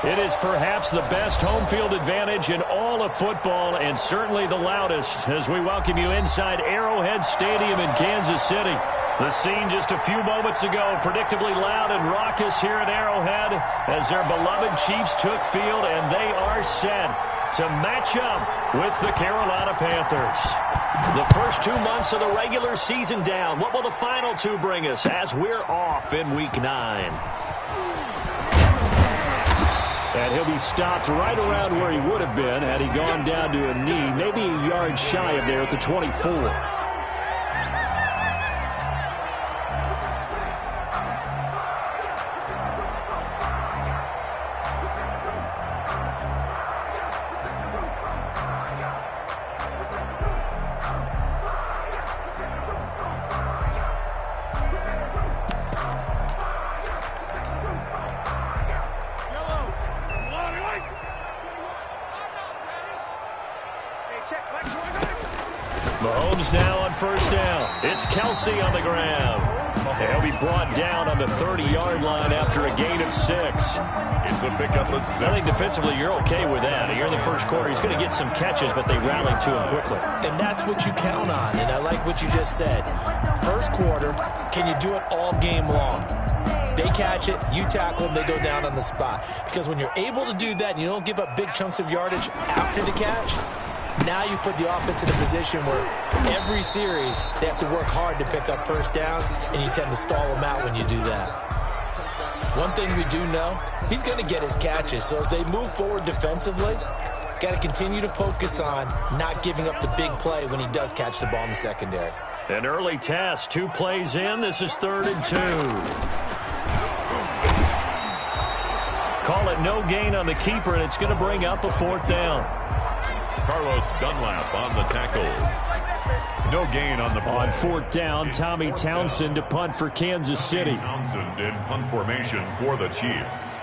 It is perhaps the best home field advantage in all of football, and certainly the loudest, as we welcome you inside Arrowhead Stadium in Kansas City. The scene just a few moments ago, predictably loud and raucous here at Arrowhead as their beloved Chiefs took field, and they are set to match up with the Carolina Panthers. The first 2 months of the regular season down. What will the final two bring us as we're off in Week 9? And he'll be stopped right around where he would have been had he gone down to a knee, maybe a yard shy of there at the 24. Mahomes now on first down. It's Kelsey on the grab. He'll be brought down on the 30-yard line after a gain of 6. It's a pickup of 6. I think defensively you're okay with that. Here in the first quarter, he's going to get some catches, but they rallied to him quickly. And that's what you count on, and I like what you just said. First quarter, can you do it all game long? They catch it, you tackle them, they go down on the spot. Because when you're able to do that and you don't give up big chunks of yardage after the catch, now you put the offense in a position where every series they have to work hard to pick up first downs, and you tend to stall them out when you do that. One thing we do know, he's going to get his catches. So as they move forward defensively, got to continue to focus on not giving up the big play when he does catch the ball in the secondary. An early test, 2 plays in. This is 3rd and 2. Call it no gain on the keeper, and it's going to bring up a 4th down. Carlos Dunlap on the tackle. No gain on the play. On 4th down, Tommy Townsend to punt for Kansas City. Townsend in punt formation for the Chiefs.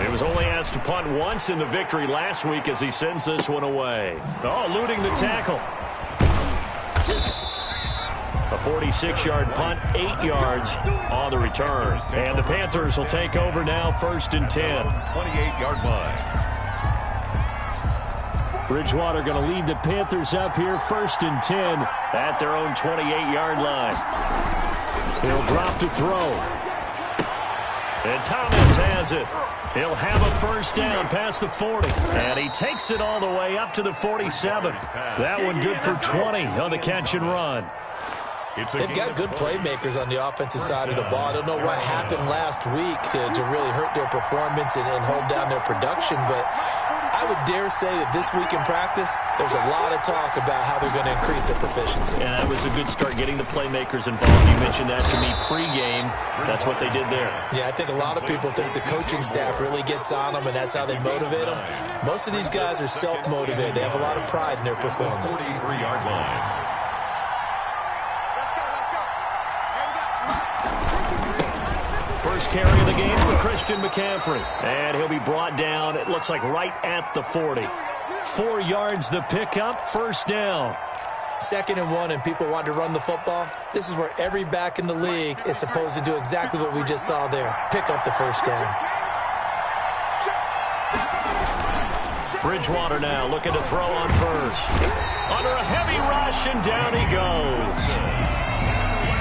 He was only asked to punt once in the victory last week as he sends this one away. Oh, eluding the tackle. A 46-yard punt, 8 yards on the return. And the Panthers will take over now, 1st and 10. 28-yard line. Bridgewater going to lead the Panthers up here, 1st and 10 at their own 28-yard line. He'll drop to throw. And Thomas has it. He'll have a first down past the 40. And he takes it all the way up to the 47. That one good for 20 on the catch and run. They've got good playmakers on the offensive side of the ball. I don't know what happened last week to really hurt their performance and hold down their production, but I would dare say that this week in practice, there's a lot of talk about how they're going to increase their proficiency. And that was a good start, getting the playmakers involved. You mentioned that to me pregame. That's what they did there. Yeah, I think a lot of people think the coaching staff really gets on them, and that's how they motivate them. Most of these guys are self-motivated. They have a lot of pride in their performance. 43-yard line. First carry of the game for Christian McCaffrey. And he'll be brought down, it looks like right at the 40. 4 yards the pickup, first down. 2nd and 1, and people want to run the football. This is where every back in the league is supposed to do exactly what we just saw there. Pick up the first down. Bridgewater now looking to throw on first. Under a heavy rush, and down he goes.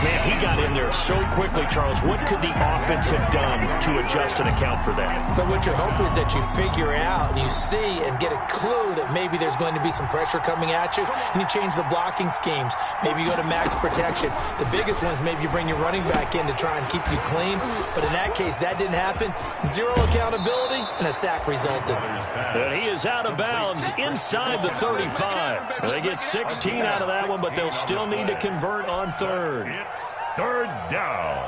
Man, he got in there so quickly, Charles. What could the offense have done to adjust and account for that? But what you're hoping is that you figure out and you see and get a clue that maybe there's going to be some pressure coming at you, and you change the blocking schemes. Maybe you go to max protection. The biggest one is maybe you bring your running back in to try and keep you clean. But in that case, that didn't happen. Zero accountability, and a sack resulted. And he is out of bounds inside the 35. They get 16 out of that one, but they'll still need to convert on third. It's third down.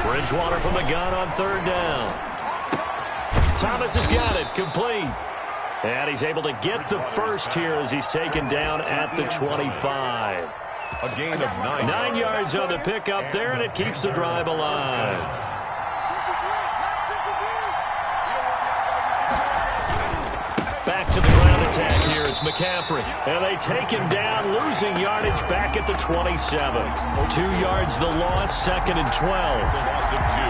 Bridgewater from the gun on third down. Thomas has got it, complete. And he's able to get the first here as he's taken down at the 25. A gain of 9. 9 yards on the pickup there, and it keeps the drive alive. Back to the ground attack here. It's McCaffrey. And they take him down, losing yardage back at the 27. 2 yards the loss, second and 12.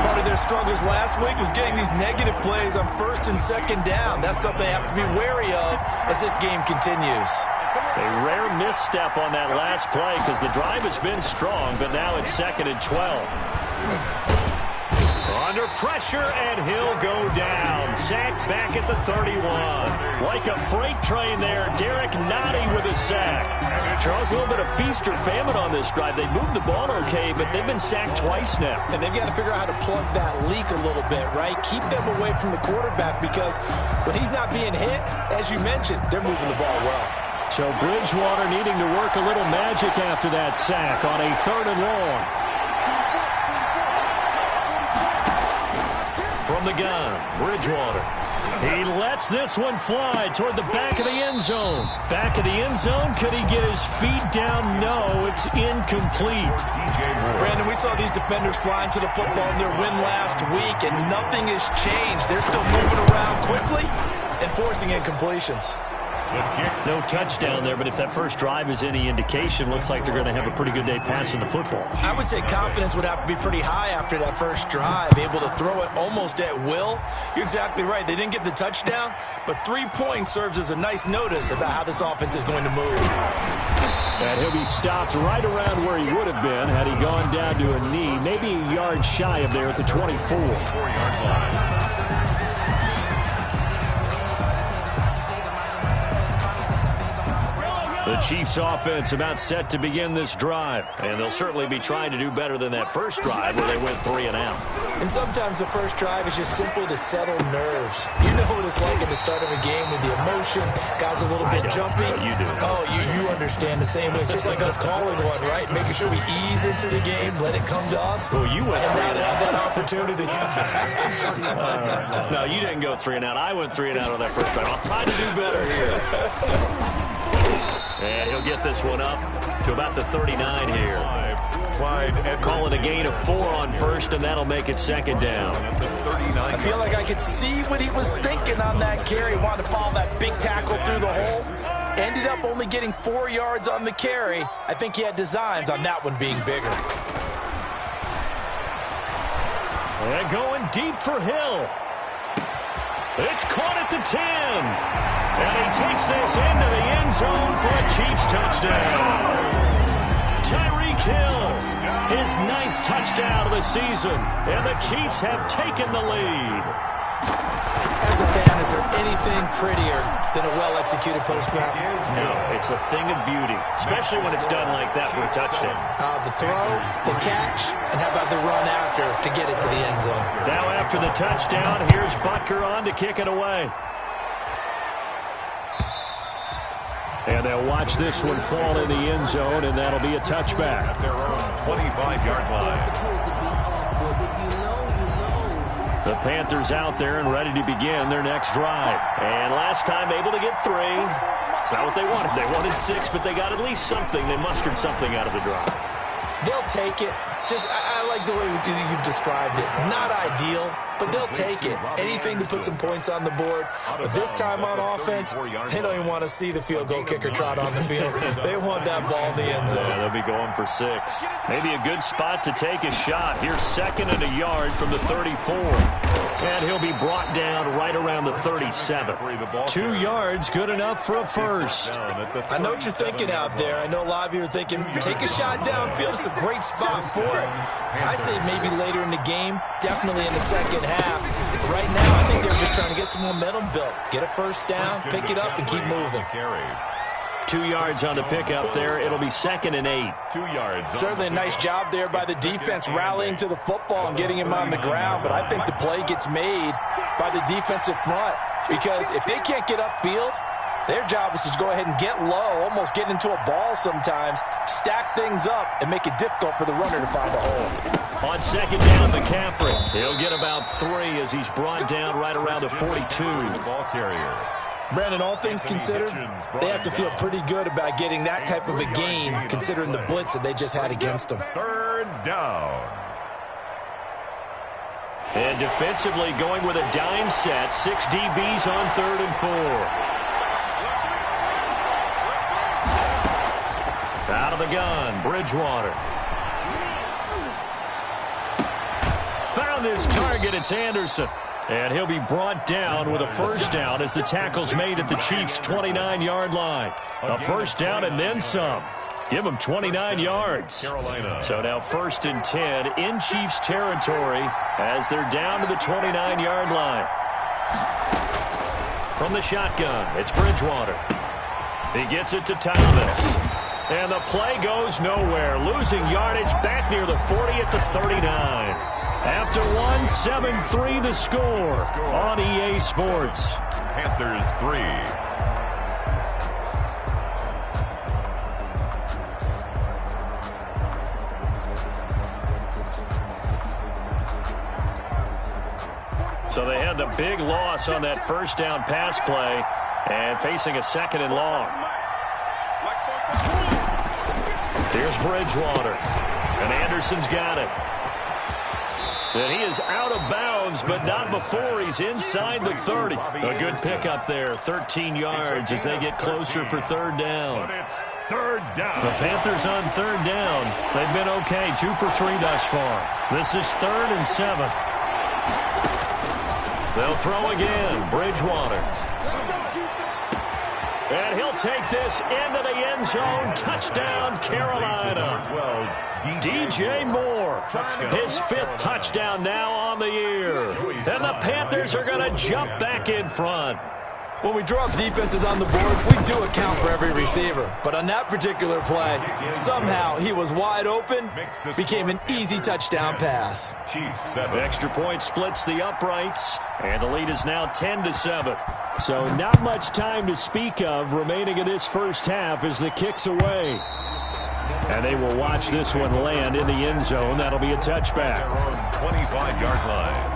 Part of their struggles last week was getting these negative plays on first and second down. That's something they have to be wary of as this game continues. A rare misstep on that last play because the drive has been strong, but now it's second and 12. Under pressure, and he'll go down. Sacked back at the 31. Like a freight train there, Derek Nottie with a sack. Charles, a little bit of feast or famine on this drive. They moved the ball okay, but they've been sacked twice now. And they've got to figure out how to plug that leak a little bit, right? Keep them away from the quarterback because when he's not being hit, as you mentioned, they're moving the ball well. So Bridgewater needing to work a little magic after that sack on a third and long. From the gun, Bridgewater. He lets this one fly toward the back of the end zone. Back of the end zone, could he get his feet down? No, it's incomplete. Brandon, we saw these defenders flying to the football in their win last week, and nothing has changed. They're still moving around quickly and forcing incompletions. No touchdown there, but if that first drive is any indication, looks like they're going to have a pretty good day passing the football. I would say confidence would have to be pretty high after that first drive, able to throw it almost at will. You're exactly right. They didn't get the touchdown, but 3 points serves as a nice notice about how this offense is going to move. And he'll be stopped right around where he would have been had he gone down to a knee, maybe a yard shy of there at the 24. 4-yard line. The Chiefs offense about set to begin this drive, and they'll certainly be trying to do better than that first drive where they went 3 and out. And sometimes the first drive is just simply to settle nerves. You know what it's like at the start of a game with the emotion, guys a little bit jumpy. You do. Oh, you understand the same way. It's just like us calling one, right? Making sure we ease into the game, let it come to us. Well, you went and 3 now and they out. have that opportunity. No, you didn't go 3 and out. I went 3 and out on that first drive. I'll try to do better here. And he'll get this one up to about the 39 here. Call it a gain of 4 on first, and that'll make it second down. I feel like I could see what he was thinking on that carry. Wanted to follow that big tackle through the hole. Ended up only getting 4 yards on the carry. I think he had designs on that one being bigger. And going deep for Hill. It's caught at the 10. And he takes this into the end zone for a Chiefs touchdown. Tyreek Hill, his 9th touchdown of the season. And the Chiefs have taken the lead. As a fan, is there anything prettier than a well-executed post route? No, it's a thing of beauty, especially when it's done like that for a touchdown. The throw, the catch, and how about the run after to get it to the end zone? Now after the touchdown, here's Butker on to kick it away. And they'll watch this one fall in the end zone, and that'll be a touchback. At their own 25-yard line. The Panthers out there and ready to begin their next drive. And last time able to get 3. It's not what they wanted. They wanted 6, but they got at least something. They mustered something out of the drive. They'll take it. I like the way you've described it. Not ideal, but they'll take it. Anything to put some points on the board. But this time on offense, they don't even want to see the field goal kicker trot on the field. They want that ball in the end zone. Yeah, they'll be going for 6. Maybe a good spot to take a shot. Here's 2nd and a yard from the 34. And he'll be brought down right around the 37. 2 yards, good enough for a first. I know what you're thinking out there. I know a lot of you are thinking, take a shot downfield. It's a great spot for it. I'd say maybe later in the game, definitely in the second half. Right now, I think they're just trying to get some momentum built. Get a first down, pick it up, and keep moving. 2 yards on the pickup there. It'll be 2nd and 8. 2 yards. Certainly a nice job there by the defense rallying to the football and getting him on the ground. But I think the play gets made by the defensive front. Because if they can't get upfield, their job is to go ahead and get low, almost get into a ball sometimes, stack things up, and make it difficult for the runner to find a hole. On 2nd down, McCaffrey. He'll get about 3 as he's brought down right around the 42. Ball carrier. Brandon, all things considered, they have to feel pretty good about getting that type of a gain, considering the blitz that they just had against them. 3rd down. And defensively going with a dime set. 6 DBs on 3rd and 4. Out of the gun, Bridgewater. Found his target, it's Anderson. And he'll be brought down with a first down as the tackle's made at the Chiefs' 29-yard line. A first down and then some. Give them 29 yards. So now 1st and 10 in Chiefs territory as they're down to the 29-yard line. From the shotgun, it's Bridgewater. He gets it to Thomas. And the play goes nowhere. Losing yardage back near the 40 at the 39. After 1, 7-3 the score on EA Sports. Panthers 3. So they had the big loss on that first down pass play and facing a 2nd and long. Here's Bridgewater. And Anderson's got it. And he is out of bounds, but not before he's inside the 30. A good pickup there, 13 yards as they get closer for 3rd down. But it's 3rd down. The Panthers on 3rd down. They've been okay, 2 for 3 thus far. This is 3rd and 7. They'll throw again, Bridgewater. And he'll take this into the end zone. Touchdown, Carolina. DJ Moore, his 5th touchdown now on the year. And the Panthers are going to jump back in front. When we draw up defenses on the board, we do account for every receiver. But on that particular play, somehow he was wide open, became an easy touchdown pass. Chiefs 7. Extra point splits the uprights, and the lead is now 10-7. So not much time to speak of remaining in this first half as the kick's away. And they will watch this one land in the end zone. That'll be a touchback. 25-yard line.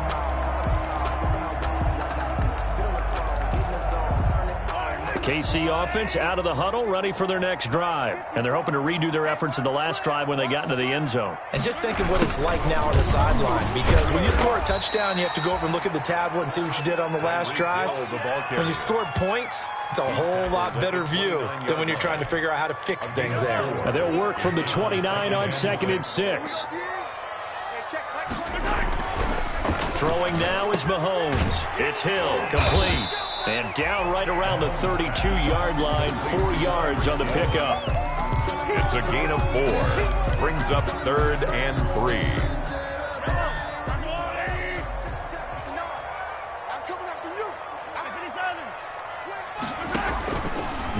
KC offense out of the huddle, ready for their next drive. And they're hoping to redo their efforts in the last drive when they got into the end zone. And just think of what it's like now on the sideline, because when you score a touchdown, you have to go over and look at the tablet and see what you did on the last drive. When you scored points, it's a whole lot better view than when you're trying to figure out how to fix things there. And they'll work from the 29 on 2nd and 6. Throwing now is Mahomes. It's Hill, complete. And down right around the 32-yard line, 4 yards on the pickup. It's a gain of 4. Brings up 3rd and 3.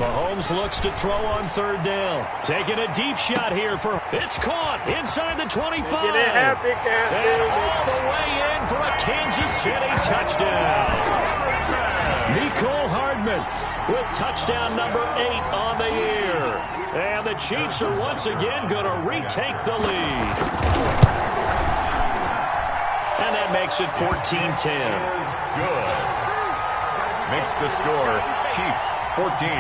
Mahomes looks to throw on 3rd down. Taking a deep shot here for... It's caught inside the 25. And all the way in for a Kansas City touchdown. Nicole Hardman with touchdown number 8 on the year. And the Chiefs are once again going to retake the lead. And that makes it 14-10. Good. Makes the score Chiefs 14,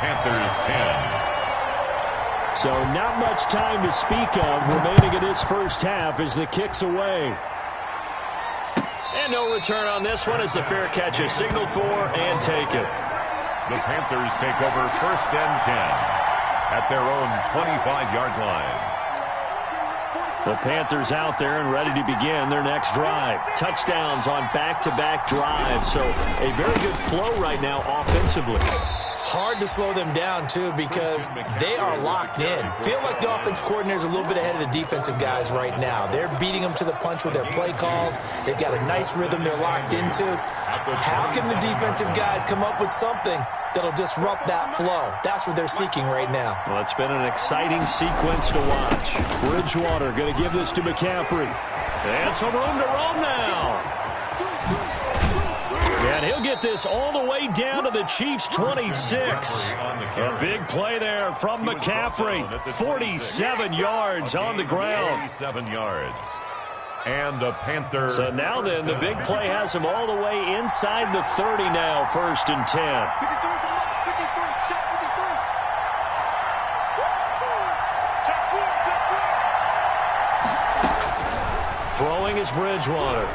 Panthers 10. So not much time to speak of remaining in this first half as the kick's away. And no return on this one as the fair catch is signaled for and taken. The Panthers take over 1st and 10 at their own 25-yard line. The Panthers out there and ready to begin their next drive. Touchdowns on back-to-back drives, so a very good flow right now offensively. Hard to slow them down, too, because they are locked in. Feel like the offense coordinator is a little bit ahead of the defensive guys right now. They're beating them to the punch with their play calls. They've got a nice rhythm they're locked into. How can the defensive guys come up with something that'll disrupt that flow? That's what they're seeking right now. Well, it's been an exciting sequence to watch. Bridgewater going to give this to McCaffrey. And some room to roam now. And he'll get this all the way down to the Chiefs' 26. A big play there from McCaffrey. 47 yards on the ground. 47 yards. And the Panthers. So now then, the big play has him all the way inside the 30 now, 1st and 10. Throwing is Bridgewater.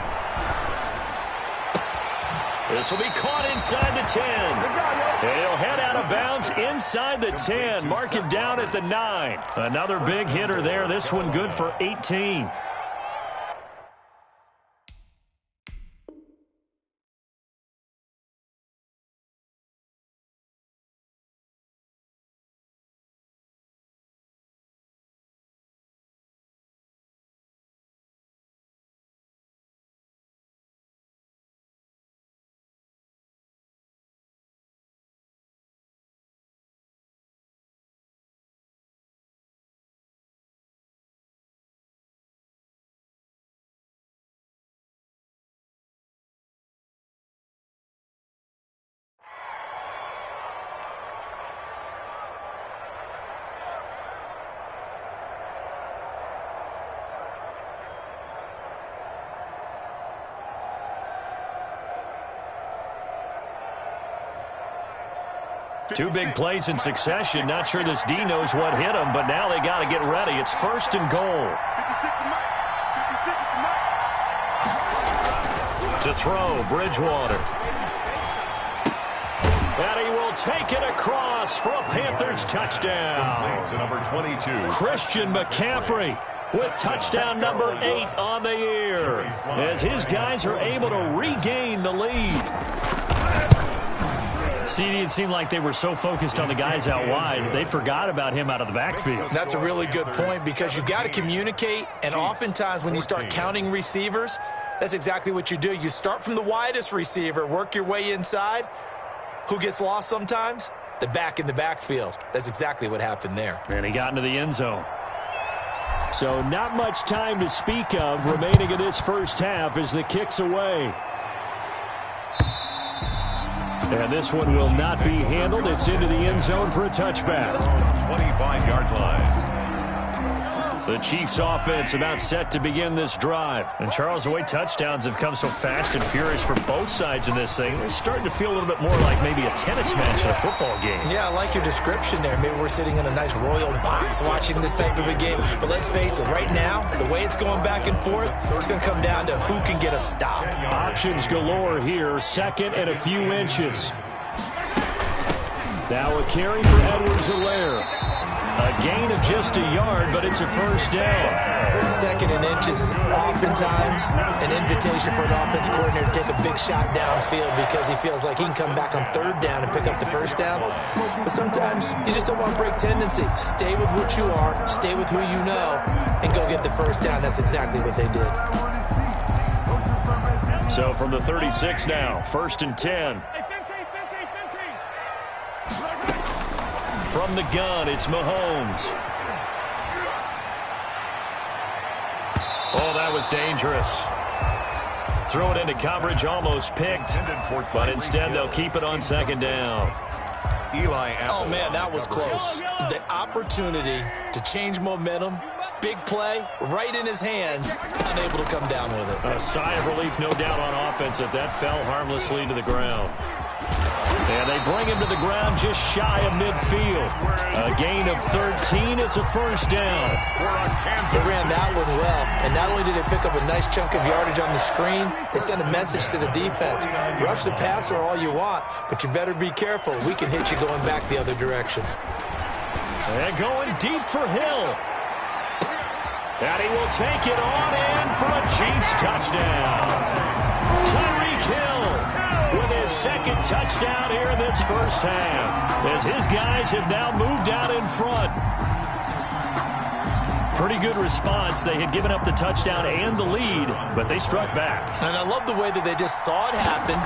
This will be caught inside the 10. And he'll head out of bounds inside the 10. Mark him down at the 9. Another big hitter there. This one good for 18. Two big plays in succession. Not sure this D knows what hit him, but now they got to get ready. It's 1st and goal. To throw, Bridgewater. And he will take it across for a Panthers touchdown. To number 22. Christian McCaffrey with touchdown number 8 on the year as his guys are able to regain the lead. CD, it seemed like they were so focused on the guys out wide, they forgot about him out of the backfield. That's a really good point because you've got to communicate, and oftentimes when you start counting receivers, that's exactly what you do. You start from the widest receiver, work your way inside. Who gets lost sometimes? The back in the backfield. That's exactly what happened there. And he got into the end zone. So not much time to speak of remaining in this first half as the kick's away. And this one will not be handled. It's into the end zone for a touchback. 25-yard line. The Chiefs offense about set to begin this drive. And Charles, the way touchdowns have come so fast and furious for both sides in this thing, it's starting to feel a little bit more like maybe a tennis match in a football game. Yeah, I like your description there. Maybe we're sitting in a nice royal box watching this type of a game. But let's face it, right now, the way it's going back and forth, it's going to come down to who can get a stop. Options galore here, 2nd and a few inches. Now a carry for Edwards-Helaire. A gain of just a yard, but it's a first down. 2nd and inches is oftentimes an invitation for an offense coordinator to take a big shot downfield because he feels like he can come back on 3rd down and pick up the first down. But sometimes you just don't want to break tendency. Stay with what you are, stay with who you know, and go get the first down. That's exactly what they did. So from the 36 now, 1st and 10. From the gun, it's Mahomes. Oh, that was dangerous. Throw it into coverage, almost picked. But instead, they'll keep it on 2nd down. Eli Apple. Oh, man, that was close. The opportunity to change momentum, big play, right in his hands, unable to come down with it. A sigh of relief, no doubt, on offense if that fell harmlessly to the ground. And they bring him to the ground just shy of midfield. A gain of 13. It's a first down. They ran that one well. And not only did they pick up a nice chunk of yardage on the screen, they sent a message to the defense. Rush the passer all you want, but you better be careful. We can hit you going back the other direction. And going deep for Hill. And he will take it on in for a Chiefs touchdown. Tyreek Hill with his second touchdown here in this first half, as his guys have now moved out in front. Pretty good response. They had given up the touchdown and the lead, but they struck back. And I love the way that they just saw it happen.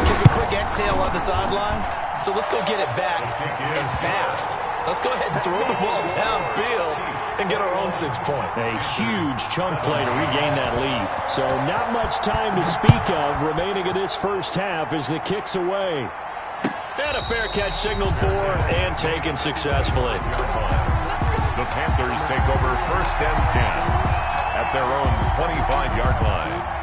Give a quick exhale on the sidelines. So let's go get it back and fast. Let's go ahead and throw the ball downfield and get our own 6 points. A huge chunk play to regain that lead. So not much time to speak of remaining in this first half as the kick's away. And a fair catch signaled for and taken successfully. The Panthers take over 1st and 10 at their own 25-yard line.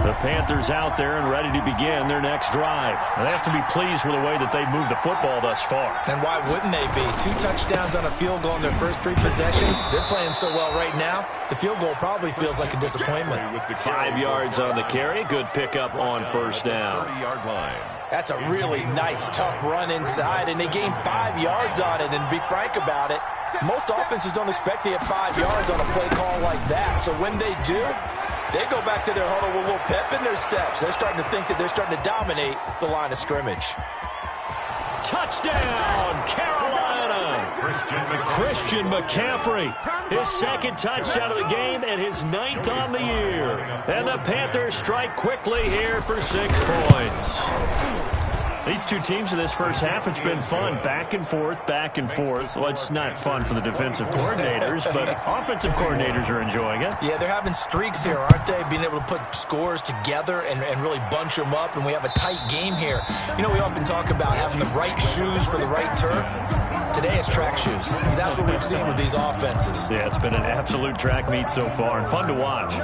The Panthers out there and ready to begin their next drive. They have to be pleased with the way that they've moved the football thus far. And why wouldn't they be? 2 touchdowns on a field goal in their first 3 possessions. They're playing so well right now, the field goal probably feels like a disappointment. 5 yards on the carry. Good pickup on first down. 30-yard line. That's a really nice, tough run inside, and they gained 5 yards on it. And to be frank about it, most offenses don't expect to get 5 yards on a play call like that. So when they do, they go back to their huddle with a little pep in their steps. They're starting to think that they're starting to dominate the line of scrimmage. Touchdown, Carolina! Christian McCaffrey, his second touchdown of the game and his 9th on the year. And the Panthers strike quickly here for 6 points. These two teams in this first half, it's been fun. Back and forth, back and forth. Well, it's not fun for the defensive coordinators, but offensive coordinators are enjoying it. Yeah, they're having streaks here, aren't they? Being able to put scores together and really bunch them up, and we have a tight game here. You know, we often talk about having the right shoes for the right turf. Today it's track shoes, because that's what we've seen with these offenses. Yeah, it's been an absolute track meet so far, and fun to watch.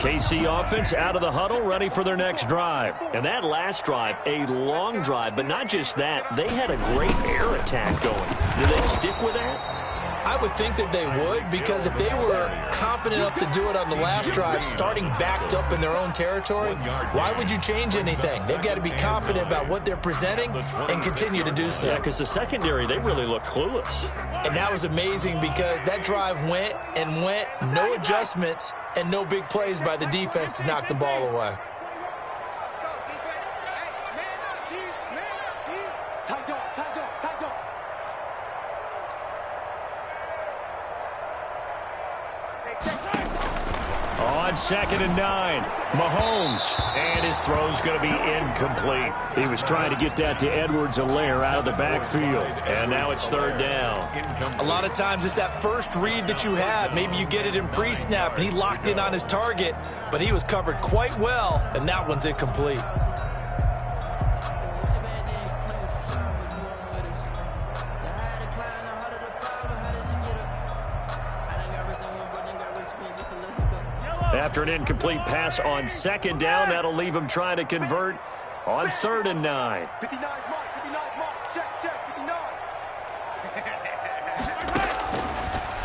KC offense out of the huddle, ready for their next drive. And that last drive, a long drive, but not just that. They had a great air attack going. Do they stick with that? I would think that they would, because if they were confident enough to do it on the last drive, starting backed up in their own territory, why would you change anything? They've got to be confident about what they're presenting and continue to do so. Yeah, because the secondary, they really look clueless. And that was amazing, because that drive went and went, no adjustments, and no big plays by the defense to knock the ball away. On 2nd and 9, Mahomes, and his throw's going to be incomplete. He was trying to get that to Edwards-Helaire out of the backfield, and now it's 3rd down. A lot of times it's that first read that you have. Maybe you get it in pre-snap, and he locked in on his target, but he was covered quite well, and that one's incomplete. After an incomplete pass on 2nd down, that'll leave him trying to convert on 3rd and 9. 59, check, 59.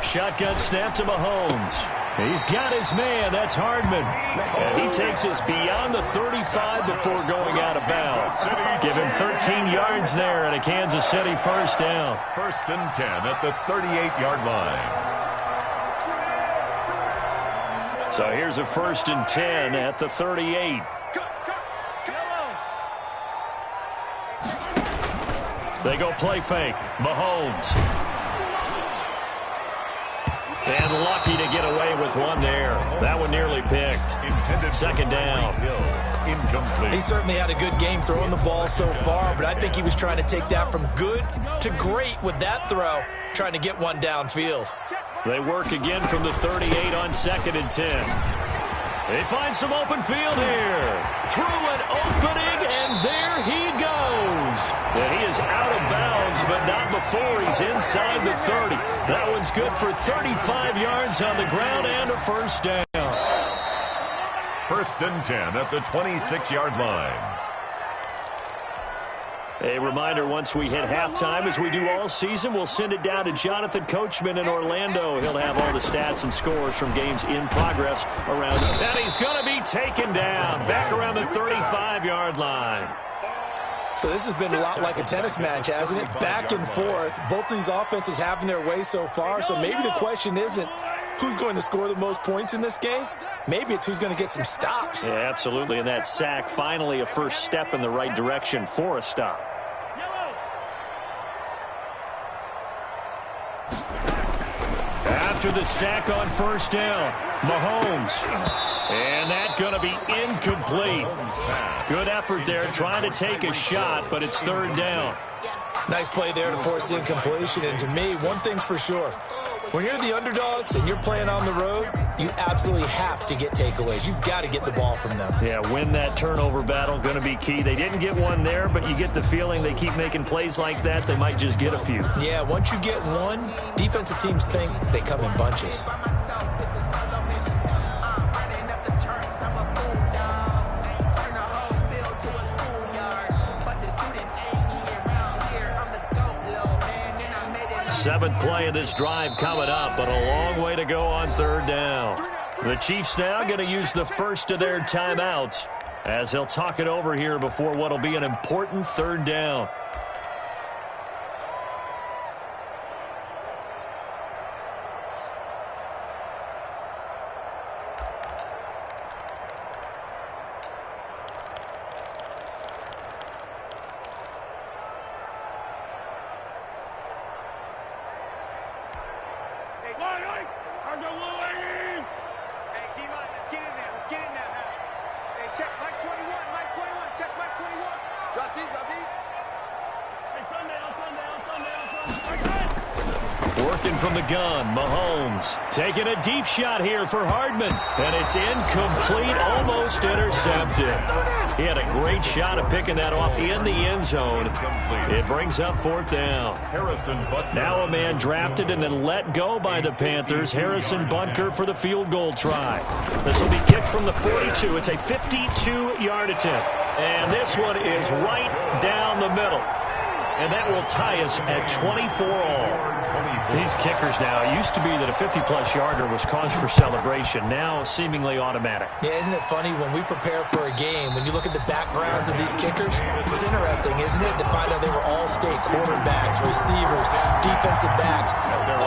Shotgun snap to Mahomes. He's got his man. That's Hardman. And he takes us beyond the 35 before going out of bounds. Give him 13 yards there and a Kansas City first down. 1st and 10 at the 38-yard line. So here's a 1st and 10 at the 38. They go play fake. Mahomes. And lucky to get away with one there. That one nearly picked. 2nd down. Incomplete. He certainly had a good game throwing the ball so far, but I think he was trying to take that from good to great with that throw, trying to get one downfield. They work again from the 38 on 2nd and 10. They find some open field here. Through an opening, and there he goes. And he is out of bounds, but not before he's inside the 30. That one's good for 35 yards on the ground and a first down. First and 10 at the 26-yard line. A reminder, once we hit halftime, as we do all season, we'll send it down to Jonathan Coachman in Orlando. He'll have all the stats and scores from games in progress around. And he's going to be taken down back around the 35-yard line. So this has been a lot like a tennis match, hasn't it? Back and forth. Both of these offenses having their way so far. So maybe the question isn't who's going to score the most points in this game. Maybe it's who's going to get some stops. Yeah, absolutely. And that sack, finally a first step in the right direction for a stop. After the sack on first down, Mahomes. And that's going to be incomplete. Good effort there trying to take a shot, but it's third down. Nice play there to force the incompletion. And to me, one thing's for sure. When you're the underdogs and you're playing on the road, you absolutely have to get takeaways. You've got to get the ball from them. Yeah, win that turnover battle, going to be key. They didn't get one there, but you get the feeling they keep making plays like that, they might just get a few. Yeah, once you get one, defensive teams think they come in bunches. Seventh play of this drive coming up, but a long way to go on third down. The Chiefs now going to use the first of their timeouts as they'll talk it over here before what will be an important third down. Working from the gun, Mahomes taking a deep shot here for Hardman, and it's incomplete, almost intercepted. He had a great shot of picking that off in the end zone. It brings up fourth down. Now a man drafted and then let go by the Panthers, Harrison Butker, for the field goal try. This will be kicked from the 42. It's a 52-yard attempt, and this one is right down the middle. And that will tie us at 24 all. These kickers now, it used to be that a 50-plus yarder was cause for celebration. Now seemingly automatic. Yeah, isn't it funny when we prepare for a game, when you look at the backgrounds of these kickers, it's interesting, isn't it, to find out they were all-state quarterbacks, receivers, defensive backs,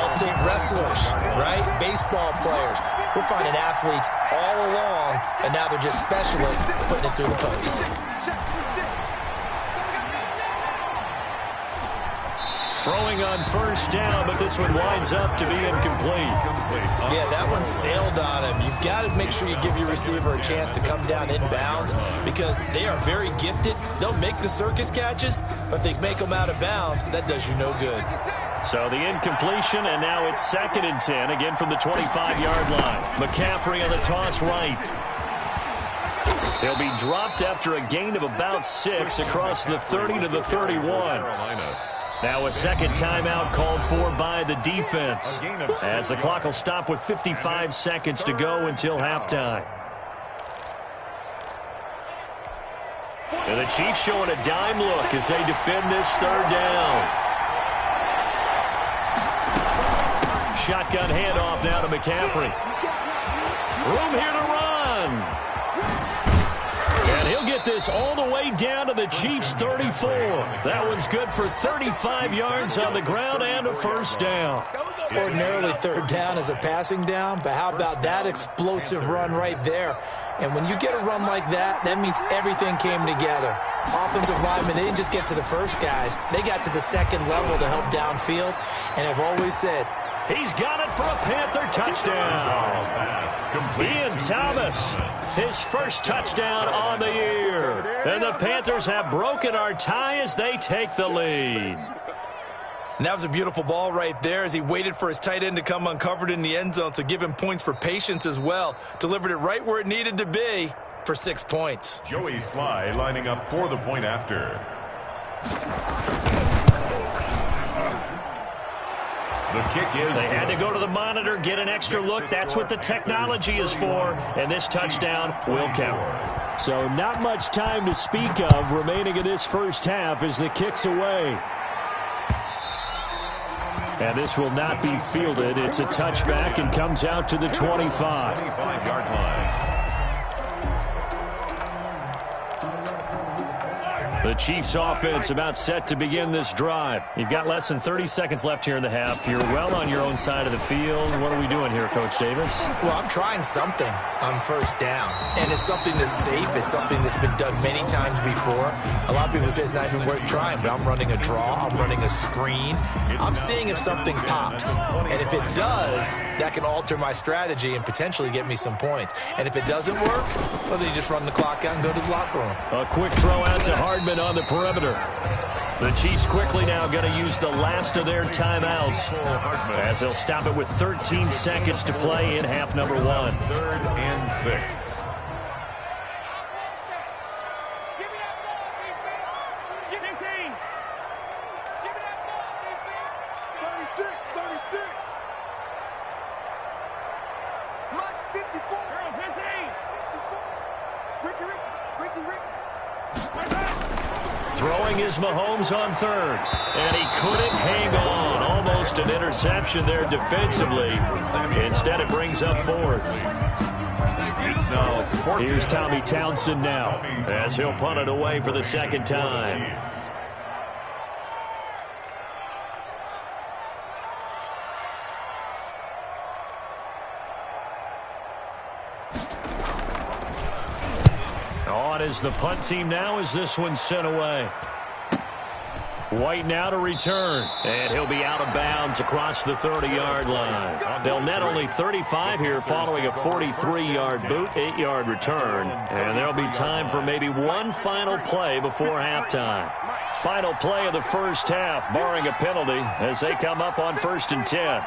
all-state wrestlers, right? Baseball players. We're finding athletes all along, and now they're just specialists putting it through the posts. Throwing on first down, but this one winds up to be incomplete. Yeah, that one sailed on him. You've got to make sure you give your receiver a chance to come down inbounds because they are very gifted. They'll make the circus catches, but if they make them out of bounds, that does you no good. So the incompletion, and now it's 2nd and 10, again from the 25-yard line. McCaffrey on the toss right. They'll be dropped after a gain of about 6 across the 30 to the 31. Now a second timeout called for by the defense as the clock will stop with 55 seconds to go until halftime. And the Chiefs showing a dime look as they defend this third down. Shotgun handoff now to McCaffrey. Room here to run. And he'll get this all the way down to the Chiefs' 34. That one's good for 35 yards on the ground and a first down. Ordinarily, third down is a passing down, but how about that explosive run right there? And when you get a run like that, that means everything came together. Offensive linemen, they didn't just get to the first guys. They got to the second level to help downfield. And I've always said, he's got it for a Panther touchdown. Ian Thomas, his first touchdown on the year. And the Panthers have broken our tie as they take the lead. And that was a beautiful ball right there as he waited for his tight end to come uncovered in the end zone, so give him points for patience as well. Delivered it right where it needed to be for 6 points. Joey Sly lining up for the point after. The kick is They had to go to the monitor, get an extra look. That's what the technology is for, and this touchdown will count. So not much time to speak of remaining in this first half as the kick's away. And this will not be fielded. It's a touchback and comes out to the 25. 25-yard line. The Chiefs offense about set to begin this drive. You've got less than 30 seconds left here in the half. You're well on your own side of the field. What are we doing here, Coach Davis? Well, I'm trying something on first down. And it's something that's safe. It's something that's been done many times before. A lot of people say it's not even worth trying, but I'm running a draw. I'm running a screen. I'm seeing if something pops. And if it does, that can alter my strategy and potentially get me some points. And if it doesn't work, well, then you just run the clock out and go to the locker room. A quick throw out to Hardman on the perimeter. The Chiefs quickly now going to use the last of their timeouts as they'll stop it with 13 seconds to play in half number 1. 3rd and 6. Throwing is Mahomes on 3rd, and he couldn't hang on. Almost an interception there defensively. Instead, it brings up 4th. It's now 4th. Here's Tommy Townsend now as he'll punt it away for the second time. Is the punt team now as this one's sent away. White now to return, and he'll be out of bounds across the 30-yard line. They'll net only 35 here following a 43-yard boot, 8-yard return, and there'll be time for maybe one final play before halftime. Final play of the first half, barring a penalty, as they come up on 1st and 10.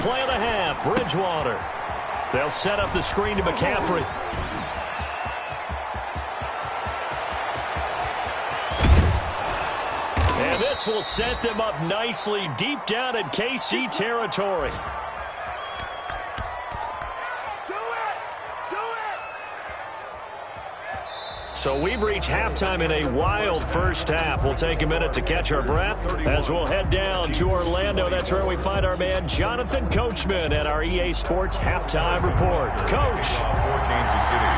Play of the half, Bridgewater. They'll set up the screen to McCaffrey. And this will set them up nicely deep down in KC territory. So we've reached halftime in a wild first half. We'll take a minute to catch our breath as we'll head down to Orlando. That's where we find our man Jonathan Coachman at our EA Sports Halftime Report. Coach. For Kansas City.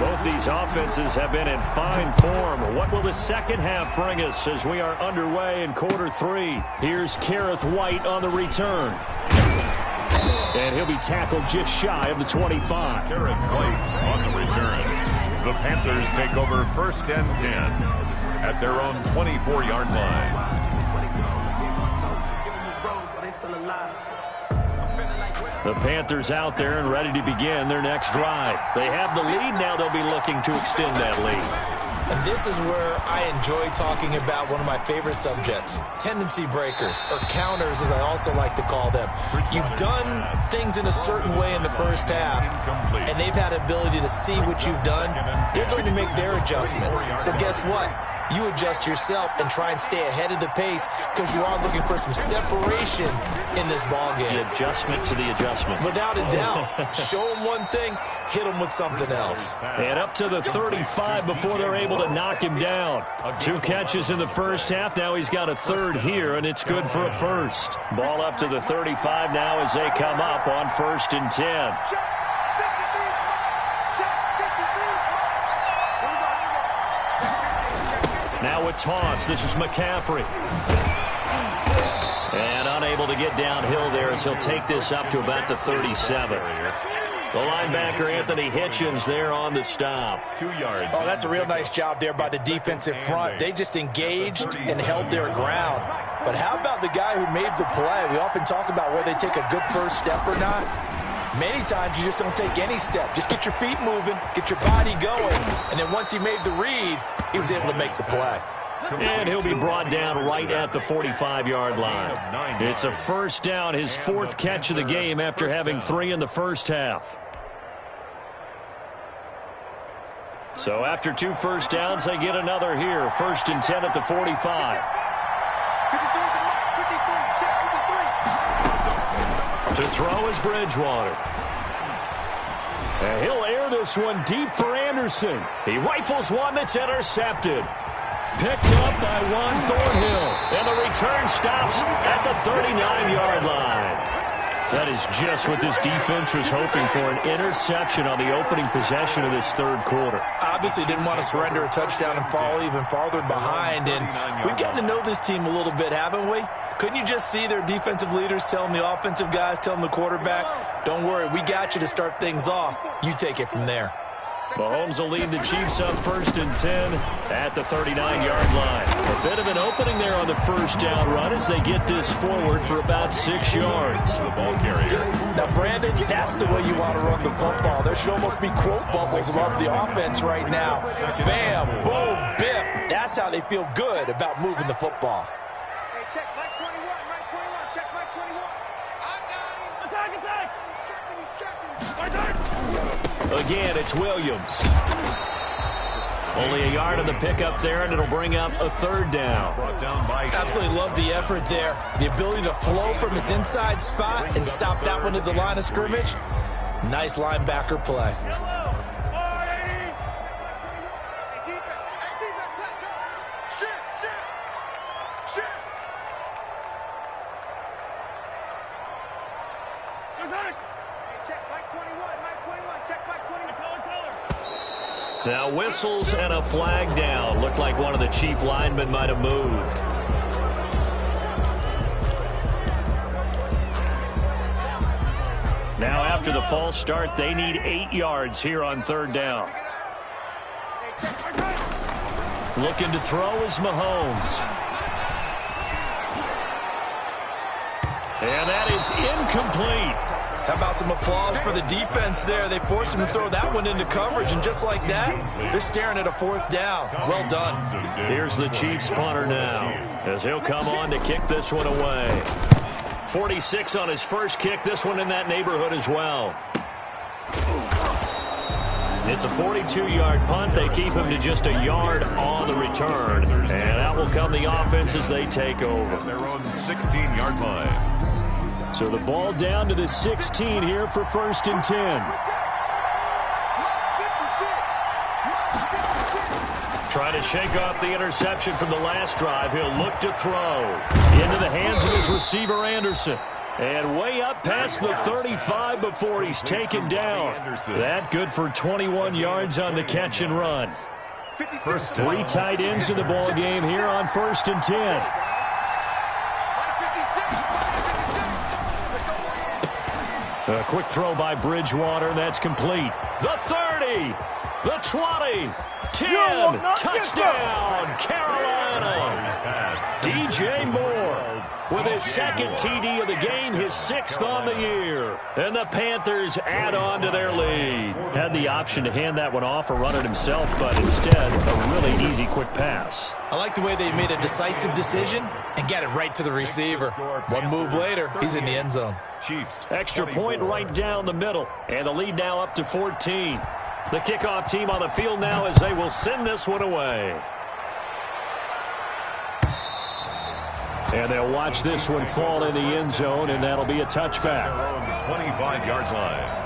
Both these offenses have been in fine form. What will the second half bring us as we are underway in quarter 3? Here's Kareth White on the return. And he'll be tackled just shy of the 25. Kareth White on the return. The Panthers take over 1st and 10 at their own 24-yard line. The Panthers out there and ready to begin their next drive. They have the lead now. They'll be looking to extend that lead. And this is where I enjoy talking about one of my favorite subjects, tendency breakers, or counters as I also like to call them. You've done things in a certain way in the first half, and they've had ability to see what you've done. They're going to make their adjustments. So guess what? You adjust yourself and try and stay ahead of the pace because you are looking for some separation in this ballgame. The adjustment to the adjustment. Without a doubt. Show them one thing, hit them with something else. And up to the 35 before they're able to knock him down. 2 catches in the first half. Now he's got a 3rd here, and it's good for a 1st. Ball up to the 35 now as they come up on 1st and 10. Now a toss. This is McCaffrey. And unable to get downhill there as he'll take this up to about the 37. The linebacker, Anthony Hitchens, there on the stop. 2 yards. Oh, that's a real nice job there by the defensive front. They just engaged and held their ground. But how about the guy who made the play? We often talk about whether they take a good first step or not. Many times you just don't take any step. Just get your feet moving, get your body going, and then once he made the read, he was able to make the play. And he'll be brought down right at the 45-yard line. It's a first down, his 4th catch of the game after having 3 in the first half. So after 2 first downs, they get another here. 1st and 10 at the 45. 53, to throw is Bridgewater. And he'll air this one deep for Anderson. He rifles one that's intercepted. Picked up by Juan Thornhill. And the return stops at the 39-yard line. That is just what this defense was hoping for, an interception on the opening possession of this 3rd quarter. Obviously didn't want to surrender a touchdown and fall even farther behind. And we've gotten to know this team a little bit, haven't we? Couldn't you just see their defensive leaders telling the offensive guys, telling the quarterback, don't worry, we got you to start things off. You take it from there. Mahomes will lead the Chiefs on 1st and 10 at the 39-yard line. A bit of an opening there on the first down run as they get this forward for about 6 yards. The ball carrier. Now, Brandon, that's the way you want to run the football. There should almost be quote bubbles above the offense right now. Bam, boom, biff. That's how they feel good about moving the football. Hey, check Mike 21, Mike 21, check Mike 21. I got him. Attack, attack. He's checking. Again, it's Williams. Only a yard on the pickup there, and it'll bring up a 3rd down. Absolutely love the effort there. The ability to flow from his inside spot and stop that one at the line of scrimmage. Nice linebacker play. Now whistles and a flag down. Looked like one of the Chief linemen might have moved. Now after the false start, they need 8 yards here on 3rd down. Looking to throw is Mahomes. And that is incomplete. How about some applause for the defense there? They forced him to throw that one into coverage, and just like that, they're staring at a 4th down. Well done. Here's the Chiefs punter now, as he'll come on to kick this one away. 46 on his first kick, this one in that neighborhood as well. It's a 42-yard punt. They keep him to just a yard on the return, and out will come the offense as they take over. Their own 16-yard line. So the ball down to the 16 here for 1st and 10. Trying to shake off the interception from the last drive. He'll look to throw into the hands of his receiver, Anderson. And way up past the 35 before he's taken down. That good for 21 yards on the catch and run. 3 tight ends in the ball game here on 1st and 10. A quick throw by Bridgewater. That's complete. The 30, the 20, 10, touchdown, Carolina. DJ Moore with his 2nd TD of the game, his 6th on the year. And the Panthers add on to their lead. Had the option to hand that one off or run it himself, but instead, a really easy quick pass. I like the way they made a decisive decision and got it right to the receiver. One move later, he's in the end zone. Chiefs. Extra point right down the middle. And the lead now up to 14. The kickoff team on the field now as they will send this one away. And they'll watch this one fall in the end zone, and that'll be a touchback. 25-yard line.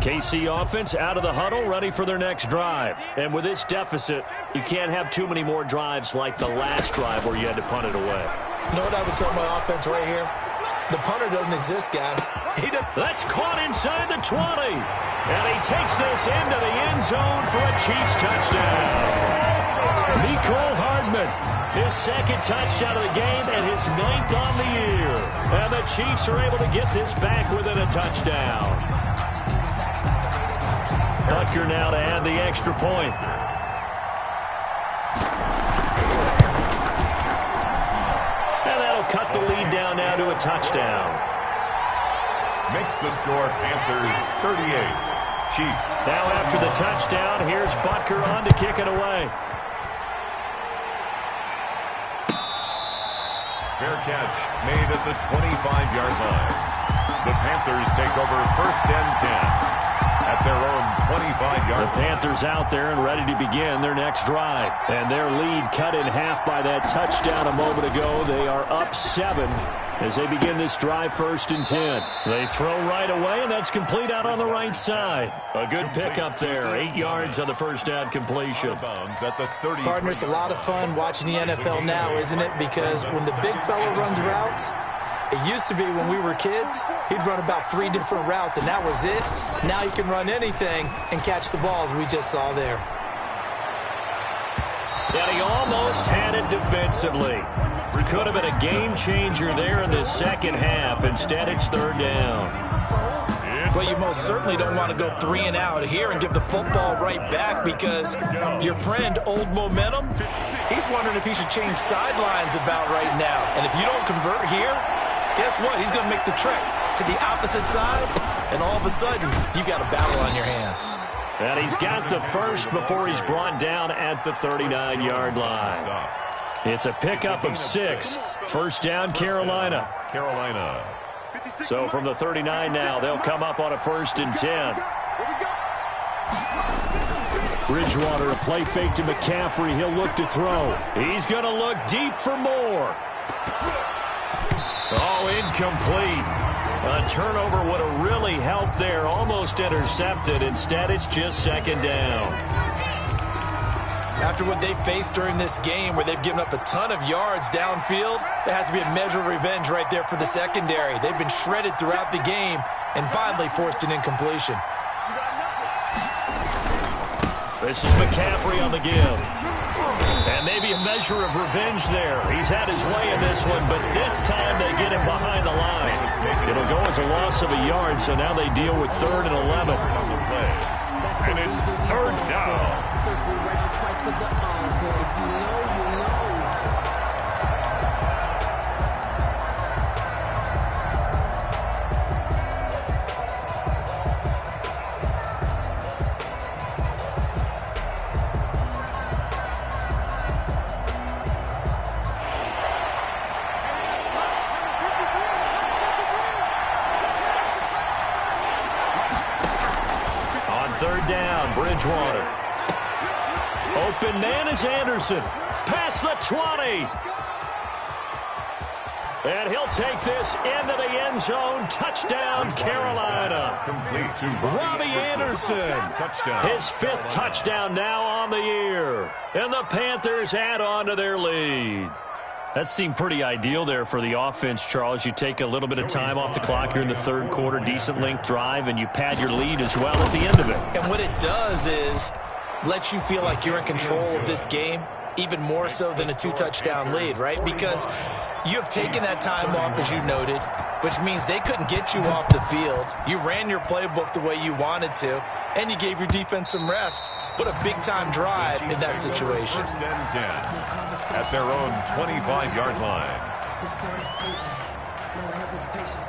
KC offense out of the huddle, ready for their next drive. And with this deficit, you can't have too many more drives like the last drive where you had to punt it away. You know what I would tell my offense right here? The punter doesn't exist, guys. That's caught inside the 20. And he takes this into the end zone for a Chiefs touchdown. Mecole Hardman, his 2nd touchdown of the game and his 9th on the year. And the Chiefs are able to get this back within a touchdown. Butker now to add the extra point. And that'll cut the lead down now to a touchdown. makes the score Panthers 38, Chiefs. Now after the touchdown, here's Butker on to kick it away. Fair catch made at the 25-yard line. The Panthers take over 1st and 10 at their own 25-yard line. The Panthers out there and ready to begin their next drive. And their lead cut in half by that touchdown a moment ago. They are up 7 as they begin this drive 1st and 10. They throw right away, and that's complete out on the right side. A good pickup there. 8 yards on the first down completion. Partner, it's a lot of fun watching the NFL now, isn't it? Because when the big fella runs routes, it used to be when we were kids, he'd run about 3 different routes, and that was it. Now he can run anything and catch the balls we just saw there. And he almost had it defensively. Could have been a game changer there in the second half. Instead, it's 3rd down. Well, you most certainly don't want to go 3 and out here and give the football right back, because your friend, Old Momentum, he's wondering if he should change sidelines about right now. And if you don't convert here, guess what? He's going to make the trek to the opposite side, and all of a sudden, you've got a battle on your hands. And he's got the first before he's brought down at the 39-yard line. It's a pickup of 6. 1st down, Carolina. So from the 39 now, they'll come up on a 1st and 10. Bridgewater, a play fake to McCaffrey. He'll look to throw. He's going to look deep for more. Oh, incomplete. A turnover would have really helped there. Almost intercepted. Instead, it's just 2nd down. After what they've faced during this game, where they've given up a ton of yards downfield, there has to be a measure of revenge right there for the secondary. They've been shredded throughout the game and finally forced an incompletion. This is McCaffrey on the give. And maybe a measure of revenge there. He's had his way in this one, but this time they get him behind the line. It'll go as a loss of a yard, so now they deal with 3rd and 11. And it's 3rd down. On 3rd down, Bridgewater. Open man is Anderson. Past the 20. And he'll take this into the end zone. Touchdown, Carolina. Complete to Robbie Anderson. Touchdown. His 5th touchdown now on the year. And the Panthers add on to their lead. That seemed pretty ideal there for the offense, Charles. You take a little bit of time off the clock here in the 3rd quarter, decent length drive, and you pad your lead as well at the end of it. And what it does is let you feel like you're in control of this game, even more so than a 2-touchdown lead, right? Because you have taken that time off, as you noted, which means they couldn't get you off the field. You ran your playbook the way you wanted to, and you gave your defense some rest. What a big-time drive in that situation. 1st and 10 at their own 25-yard line. No hesitation,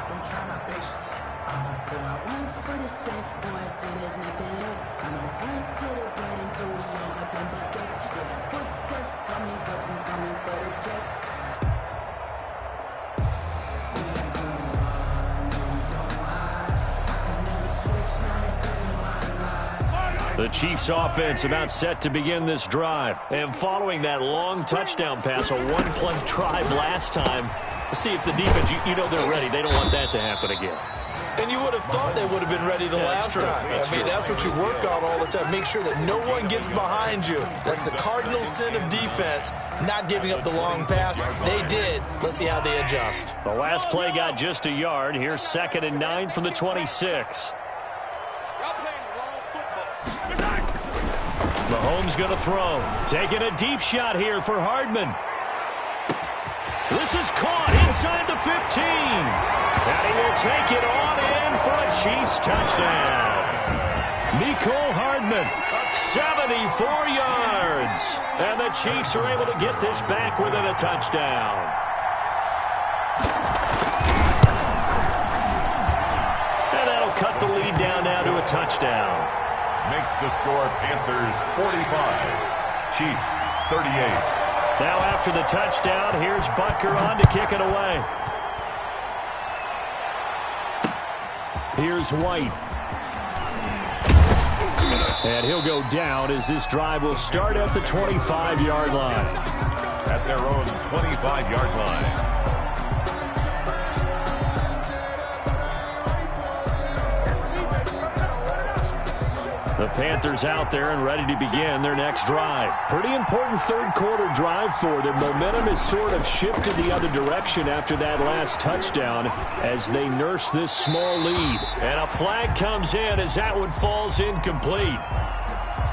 don't try my patience. I'ma go out one for the sake, boy, till there's nothing left. I know run to the bed until we all got them buckets. Yeah, the footsteps coming, cause we coming for the jet. We ain't gonna run, no, we don't hide. I can never switch, now they couldn't lie. The Chiefs offense about set to begin this drive. And following that long touchdown pass, a one-play drive last time, let's see if the defense, you know they're ready. They don't want that to happen again. And you would have thought they would have been ready the last time. That's what you work on all the time. Make sure that no one gets behind you. That's the cardinal sin of defense, not giving up the long pass. They did. Let's see how they adjust. The last play got just a yard. Here's 2nd and 9 from the 26. Mahomes going to throw. Taking a deep shot here for Hardman. This is caught inside the 15. And he will take it on in for a Chiefs touchdown. Mecole Hardman, 74 yards. And the Chiefs are able to get this back within a touchdown. touchdown. Makes the score Panthers 45, Chiefs 38. Now after the touchdown, here's Butker on to kick it away. Here's White. And he'll go down as this drive will start at the 25-yard line. At their own 25-yard line. The Panthers out there and ready to begin their next drive. Pretty important third-quarter drive for them. Momentum has sort of shifted the other direction after that last touchdown as they nurse this small lead. And a flag comes in as that one falls incomplete.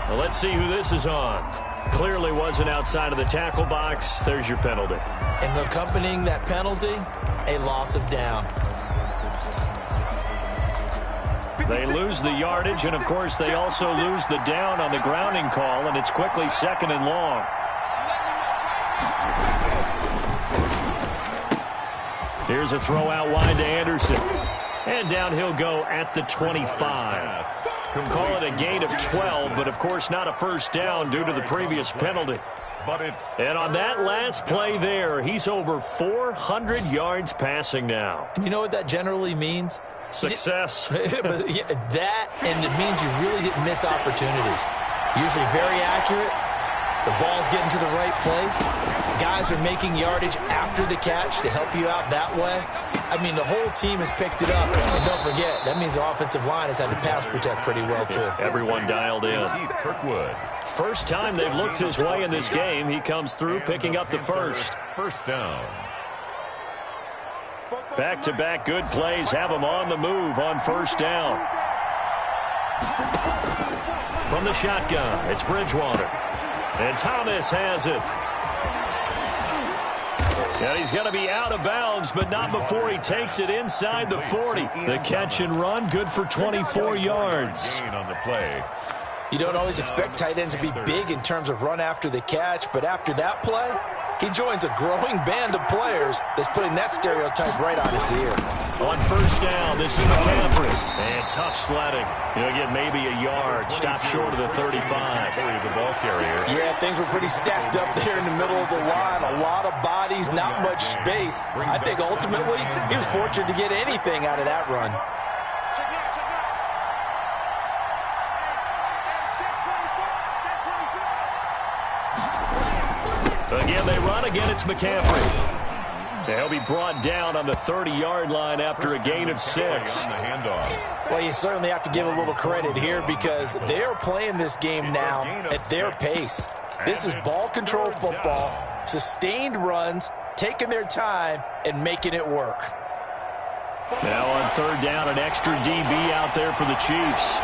Well, let's see who this is on. Clearly wasn't outside of the tackle box. There's your penalty. And accompanying that penalty, a loss of down. They lose the yardage, and, of course, they also lose the down on the grounding call, and it's quickly second and long. Here's a throw out wide to Anderson. And down he'll go at the 25. Call it a gain of 12, but, of course, not a first down due to the previous penalty. And on that last play there, he's over 400 yards passing now. You know what that generally means? Success. That, and it means you really didn't miss opportunities. Usually very accurate. The ball's getting to the right place. Guys are making yardage after the catch to help you out that way. I mean, the whole team has picked it up. And don't forget, that means the offensive line has had to pass protect pretty well, too. Everyone dialed in. First time they've looked his way in this game. He comes through picking up the first. First down. Back-to-back good plays have him on the move on first down. From the shotgun, it's Bridgewater. And Thomas has it. And he's going to be out of bounds, but not before he takes it inside the 40. The catch and run, good for 24 yards. Gain on the play. You don't always expect tight ends to be big in terms of run after the catch, but after that play, he joins a growing band of players that's putting that stereotype right on its ear. On first down, this is McCaffrey. And tough sledding. He'll get maybe a yard. Stop short of the 35. The ball carrier. Yeah, things were pretty stacked up there in the middle of the line. A lot of bodies, not much space. I think ultimately he was fortunate to get anything out of that run. Again, they run. Again, it's McCaffrey. He'll be brought down on the 30-yard line after a gain of 6. Well, you certainly have to give a little credit here because they're playing this game now at their pace. This is ball control football, sustained runs, taking their time, and making it work. Now on third down, an extra DB out there for the Chiefs.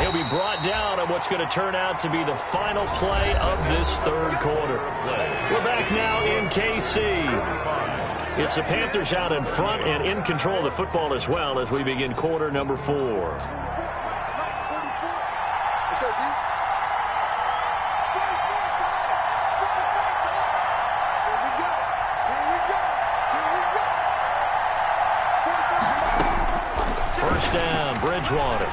He'll be brought down on what's going to turn out to be the final play of this third quarter. We're back now in KC. It's the Panthers out in front and in control of the football as well as we begin quarter number 4. First down, Bridgewater.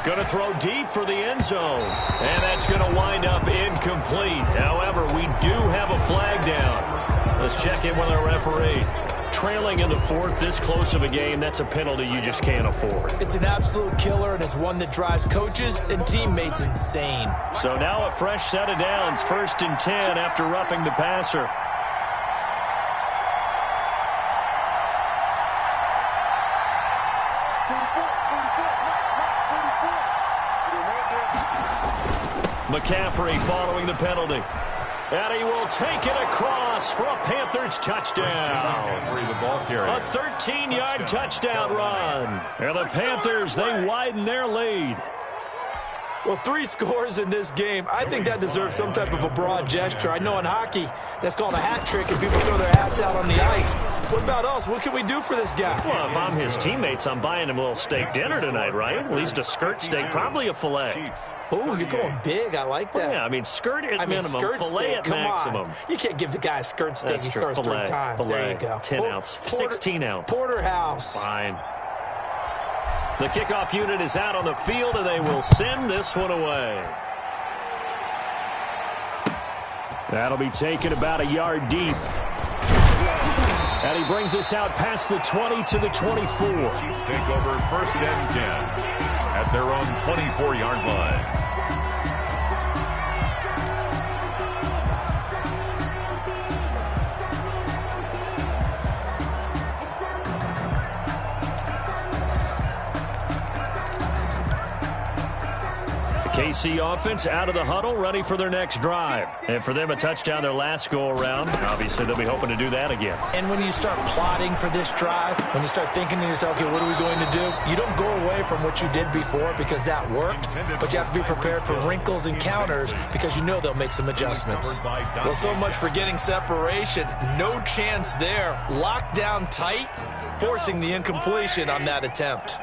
Going to throw deep for the end zone. And that's going to wind up incomplete. However, we do have a flag down. Let's check in with our referee. Trailing in the fourth, this close of a game, that's a penalty you just can't afford. It's an absolute killer, and it's one that drives coaches and teammates insane. So now a fresh set of downs. 1st and 10 after roughing the passer. McCaffrey following the penalty. And he will take it across for a Panthers touchdown. A 13-yard touchdown run. And the Panthers, they widen their lead. Well, 3 scores in this game. I think that deserves some type of a broad gesture. I know in hockey, that's called a hat trick, and people throw their hats out on the ice. What about us? What can we do for this guy? Well, if I'm his teammates, I'm buying him a little steak dinner tonight, right? At least a skirt steak, probably a filet. Oh, you're going big. I like that. Well, yeah, I mean, skirt at minimum, skirt filet steak, at come maximum. on. You can't give the guy a skirt steak. That's He true. scores Filet, 3 times. filet, There you go. 10 ounce, 16 ounce. Porterhouse. Fine. The kickoff unit is out on the field, and they will send this one away. That'll be taken about a yard deep. And he brings us out past the 20 to the 24. Chiefs take over 1st and 10 at their own 24-yard line. KC offense out of the huddle, ready for their next drive. And for them, a touchdown their last go-around. Obviously, they'll be hoping to do that again. And when you start plotting for this drive, when you start thinking to yourself, okay, what are we going to do? You don't go away from what you did before because that worked, but you have to be prepared for wrinkles and counters because you know they'll make some adjustments. Well, so much for getting separation. No chance there. Locked down tight, forcing the incompletion on that attempt.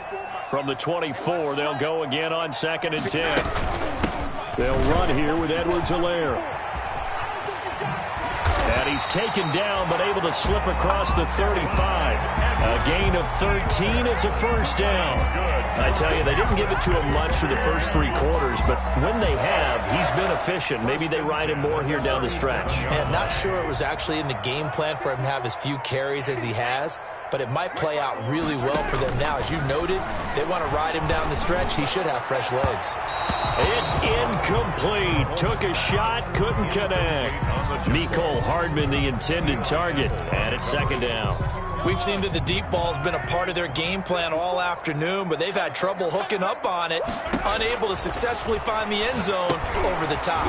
From the 24, they'll go again on 2nd and 10. They'll run here with Edwards-Helaire. And he's taken down, but able to slip across the 35. A gain of 13. It's a 1st down. I tell you, they didn't give it to him much for the first 3 quarters, but when they have, he's been efficient. Maybe they ride him more here down the stretch. And not sure it was actually in the game plan for him to have as few carries as he has, but it might play out really well for them now. As you noted, they want to ride him down the stretch. He should have fresh legs. It's incomplete. Took a shot, couldn't connect. Mecole Hardman, the intended target, and it's 2nd down. We've seen that the deep ball's been a part of their game plan all afternoon, but they've had trouble hooking up on it, unable to successfully find the end zone over the top.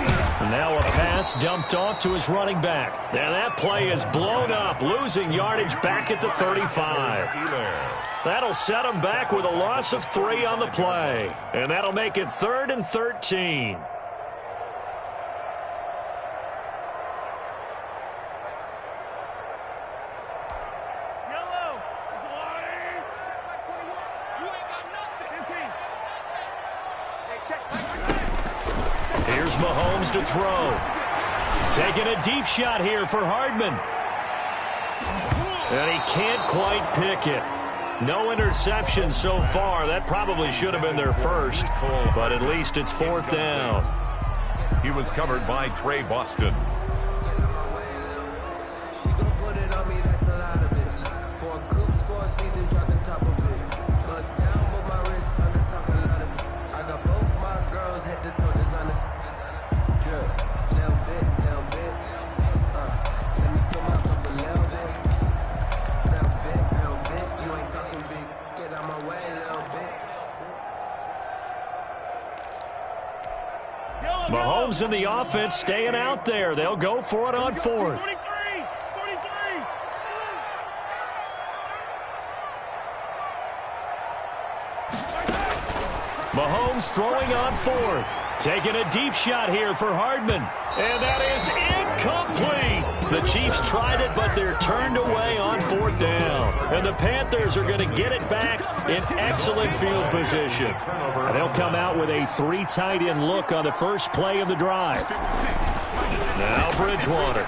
Now a pass dumped off to his running back. And that play is blown up, losing yardage back at the 35. That'll set him back with a loss of 3 on the play. And that'll make it 3rd and 13. Here's Mahomes to throw. Taking a deep shot here for Hardman. And he can't quite pick it. No interception so far. That probably should have been their first, but at least it's 4th down. He was covered by Trey Boston. Mahomes and the offense staying out there. They'll go for it on 4th. Mahomes throwing on 4th. Taking a deep shot here for Hardman. And that is incomplete. The Chiefs tried it, but they're turned away on 4th down. And the Panthers are going to get it back in excellent field position. And they'll come out with a 3 tight end look on the first play of the drive. Now Bridgewater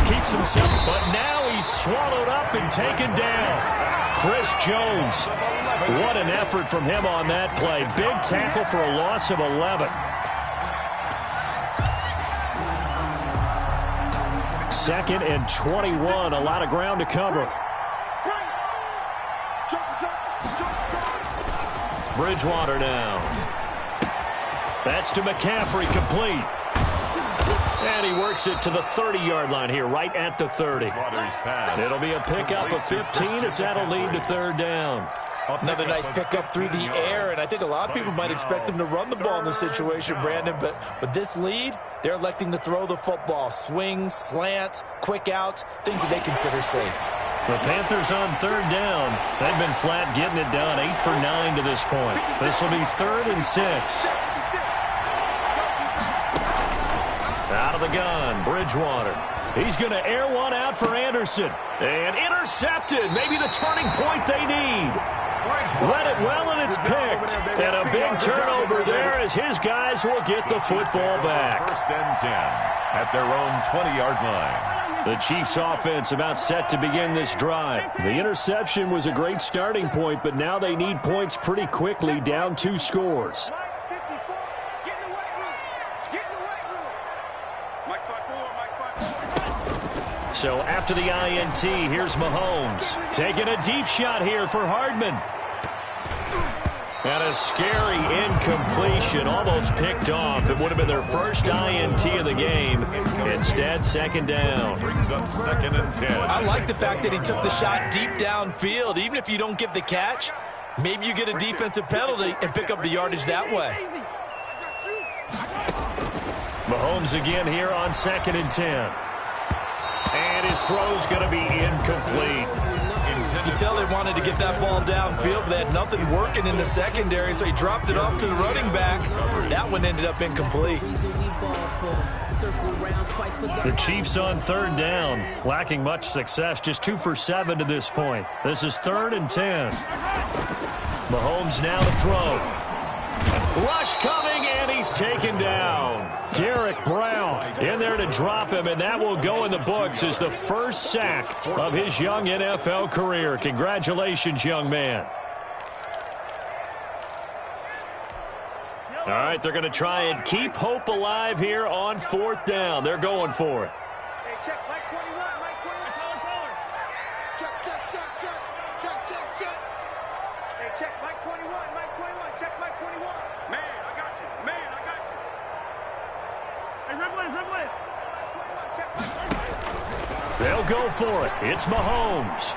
keeps himself, but now he's swallowed up and taken down. Chris Jones. What an effort from him on that play. Big tackle for a loss of 11. 2nd and 21. A lot of ground to cover. Bridgewater now. That's to McCaffrey, complete. And he works it to the 30-yard line here, right at the 30. It'll be a pickup of 15 as that'll lead to 3rd down. Another nice pickup through the air, and I think a lot of people might expect them to run the ball in this situation, Brandon, but with this lead, they're electing to throw the football. Swings, slants, quick outs, things that they consider safe. The Panthers on 3rd down. They've been flat getting it done, 8 for 9 to this point. This will be 3rd and 6. Out of the gun, Bridgewater. He's going to air one out for Anderson. And intercepted. Maybe the turning point they need. Read it well, and it's picked. And a big turnover there as his guys will get the football back. First and 10 at their own 20-yard line. The Chiefs offense about set to begin this drive. The interception was a great starting point, but now they need points pretty quickly, down 2 scores. So after the INT, here's Mahomes. Taking a deep shot here for Hardman. And a scary incompletion, almost picked off. It would have been their first INT of the game. Instead, second down. Brings up second and 10. I like the fact that he took the shot deep downfield. Even if you don't get the catch, maybe you get a defensive penalty and pick up the yardage that way. Mahomes again here on second and 10. And his throw's going to be incomplete. You can tell they wanted to get that ball downfield, but they had nothing working in the secondary, so he dropped it off to the running back. That one ended up incomplete. The Chiefs on third down, lacking much success, just 2 for 7 to this point. This is 3rd and 10. Mahomes now to throw. Rush coming, and he's taken down. Derek Brown in there to drop him, and that will go in the books as the first sack of his young NFL career. Congratulations, young man. All right, they're going to try and keep hope alive here on 4th down. They're going for it. Hey, check, Mike 21, Mike 21. Check. Hey, check, Mike 21, Mike 21. Check, Mike 21. Man, I got you. Hey, Rimley. 21, check, Mike 21. They'll go for it. It's Mahomes.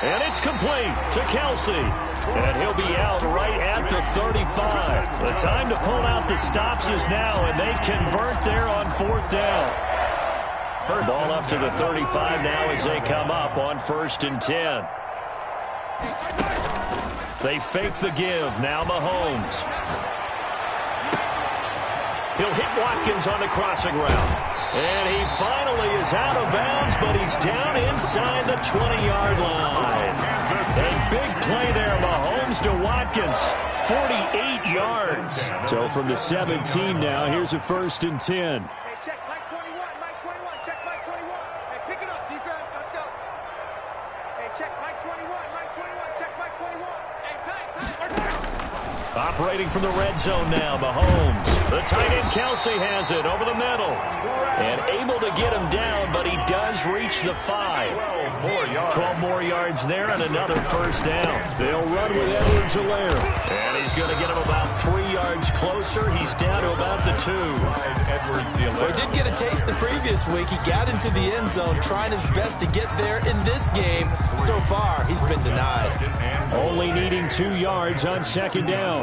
And it's complete to Kelsey. And he'll be out right at the 35. The time to pull out the stops is now, and they convert there on 4th down. Ball up to the 35 now as they come up on 1st and 10. They fake the give. Now Mahomes. He'll hit Watkins on the crossing route. And he finally is out of bounds, but he's down inside the 20-yard line. A big play there, Mahomes to Watkins, 48 yards. So from the 17 now, here's a 1st and 10. Hey, check, Mike 21, check, Mike 21. Hey, pick it up, defense, let's go. Hey, check, Mike 21, check, Mike 21. Hey, tight. Operating from the red zone now, Mahomes. The tight end Kelsey has it over the middle. And able to get him down, but he does reach the 5. 12 more yards there and another 1st down. They'll run with Edwards-Helaire. And he's going to get him about 3 yards closer. He's down to about the 2. Well, he did get a taste the previous week. He got into the end zone trying his best to get there in this game. So far, he's been denied. Only needing 2 yards on 2nd down.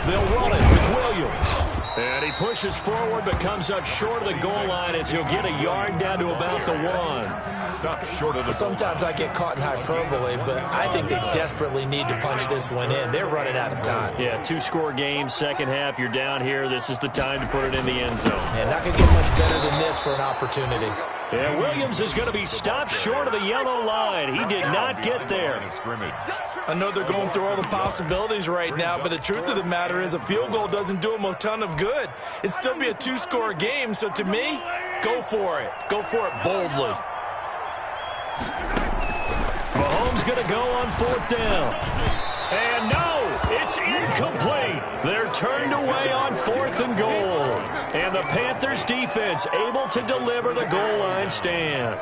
They'll run it with Williams. And he pushes forward but comes up short of the goal line as he'll get a yard down to about the 1. Stop short of the Sometimes I get caught in hyperbole, but I think they desperately need to punch this one in. They're running out of time. Yeah, 2-score game, second half. You're down here. This is the time to put it in the end zone. And not going to get much better than this for an opportunity. And Williams is going to be stopped short of the yellow line. He did not get there. I know they're going through all the possibilities right now, but the truth of the matter is a field goal doesn't do them a ton of good. It'd still be a 2-score game, so to me, go for it. Go for it boldly. Mahomes going to go on 4th down. And no, it's incomplete. They're turned away on 4th and goal. And the Panthers defense able to deliver the goal line stand.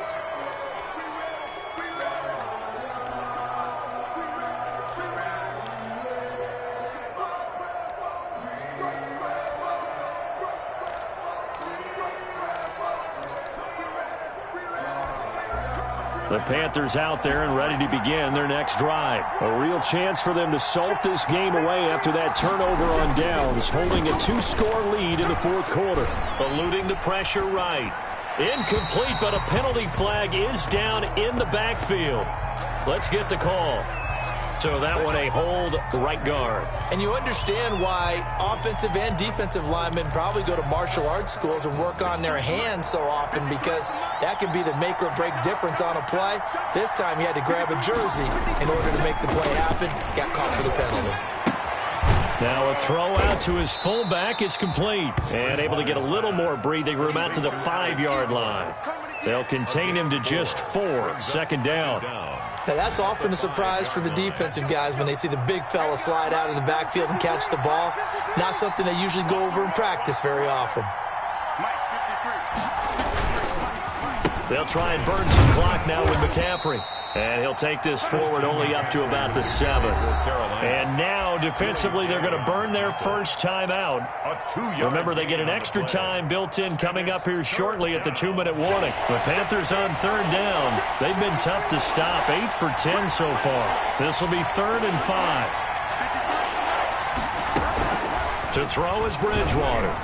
The Panthers out there and ready to begin their next drive. A real chance for them to salt this game away after that turnover on downs, holding a 2-score lead in the 4th quarter. Eluding the pressure right. Incomplete, but a penalty flag is down in the backfield. Let's get the call. So that one a hold right guard. And you understand why offensive and defensive linemen probably go to martial arts schools and work on their hands so often, because that can be the make or break difference on a play. This time he had to grab a jersey in order to make the play happen. Got caught for the penalty. Now a throw out to his fullback is complete. And able to get a little more breathing room out to the 5-yard line. They'll contain him to just 4. Second down. Now that's often a surprise for the defensive guys when they see the big fella slide out of the backfield and catch the ball. Not something they usually go over in practice very often. They'll try and burn some clock now with McCaffrey. And he'll take this forward only up to about the 7. And now, defensively, they're going to burn their first time out. Remember, they get an extra time built in coming up here shortly at the 2-minute warning. The Panthers on 3rd down. They've been tough to stop. 8 for 10 so far. This will be 3rd and 5. To throw is Bridgewater.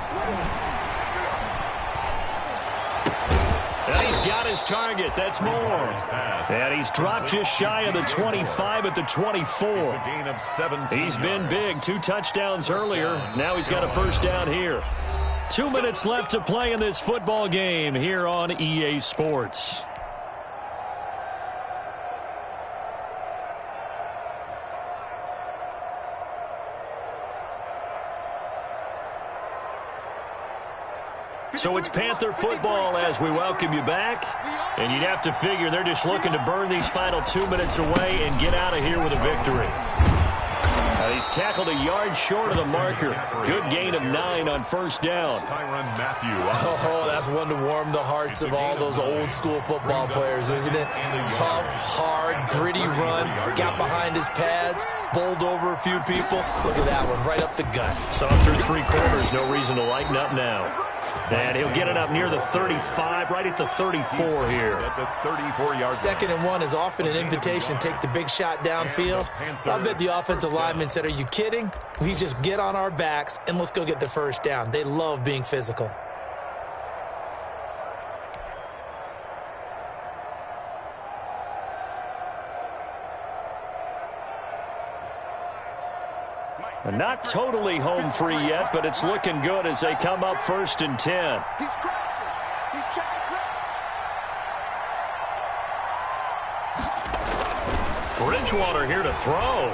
And he's got his target. That's more. And he's dropped just shy of the 25 at the 24. He's been big. 2 touchdowns earlier. Now he's got a first down here. 2 minutes left to play in this football game here on EA Sports. So it's Panther football as we welcome you back. And you'd have to figure they're just looking to burn these final 2 minutes away and get out of here with a victory. He's tackled a yard short of the marker. Good gain of 9 on first down. Oh, that's one to warm the hearts of all those old school football players, isn't it? Tough, hard, gritty run. Got behind his pads, bowled over a few people. Look at that one, right up the gut. Saw through 3 quarters. No reason to lighten up now. And he'll get it up near the 35, right at the 34 here. At the 34-yard 2nd and 1 is often an invitation to take the big shot downfield. I bet the offensive lineman said, "Are you kidding? We just get on our backs and let's go get the first down." They love being physical. Not totally home free yet, but it's looking good as they come up 1st and 10. He's crossing. He's checking Bridgewater here to throw.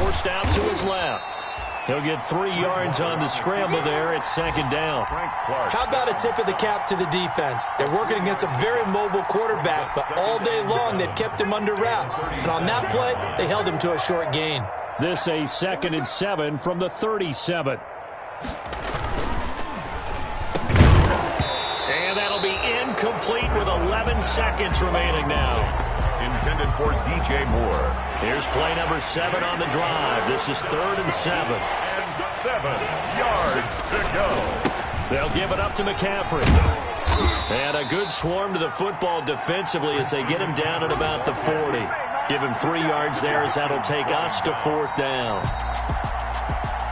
Forced out to his left. He'll get 3 yards on the scramble there. It's 2nd down. How about a tip of the cap to the defense? They're working against a very mobile quarterback, but all day long they've kept him under wraps. And on that play, they held him to a short gain. This a 2nd and 7 from the 37. And that'll be incomplete with 11 seconds remaining now. Intended for DJ Moore. Here's play number 7 on the drive. This is 3rd and 7. And 7 yards to go. They'll give it up to McCaffrey. And a good swarm to the football defensively as they get him down at about the 40. Give him 3 yards there as that'll take us to 4th down.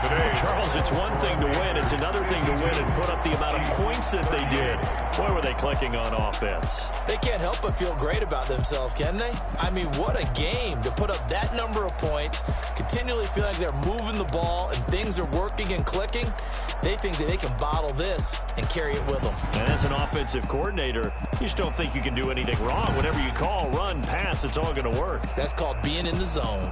Today, Charles, it's one thing to win. It's another thing to win and put up the amount of points that they did. Boy, were they clicking on offense. They can't help but feel great about themselves, can they? I mean, what a game to put up that number of points, continually feel like they're moving the ball and things are working and clicking. They think that they can bottle this and carry it with them. And as an offensive coordinator, you just don't think you can do anything wrong. Whatever you call, run, pass, it's all going to work. That's called being in the zone.